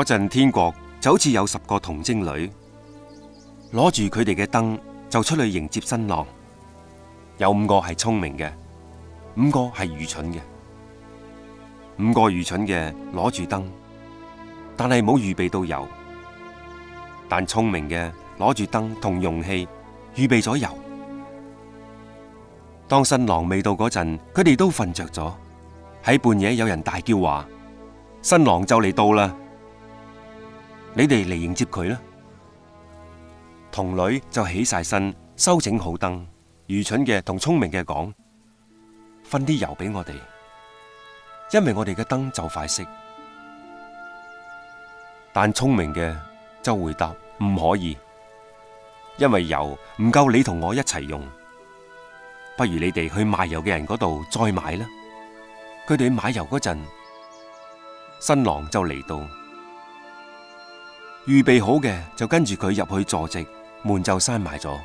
嗰陣天國就好似有10個童貞女，攞住佢哋嘅燈就出去迎接新郎。有5個係聰明嘅，5個係愚蠢嘅。5個愚蠢嘅攞住燈，但係冇預備到油；但聰明嘅攞住燈同容器，預備咗油。當新郎未到嗰陣，佢哋都瞓着咗。喺半夜有人大叫話：新郎就嚟到啦，你哋嚟迎接佢啦。童女就起晒身，修整好燈。愚蠢嘅同聰明嘅講：分啲油俾我哋，因為我哋嘅燈就快熄。但聰明嘅就回答：唔可以，因為油唔夠你同我一齊用，不如你哋去賣油嘅人嗰度再買啦。佢哋買油嗰陣，新郎就嚟到，預備好嘅就跟住佢入去坐席，門就閂埋咗。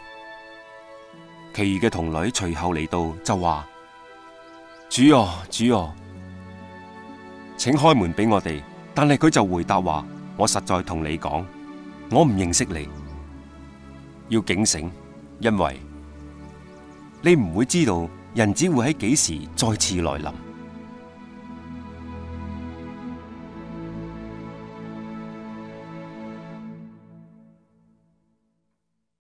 其餘嘅童女隨後嚟到就話：主啊，主啊，請開門俾我哋。但係佢就回答話：我實在同你講，我唔認識你。要警醒，因為你唔會知道人子會喺幾時再次來臨。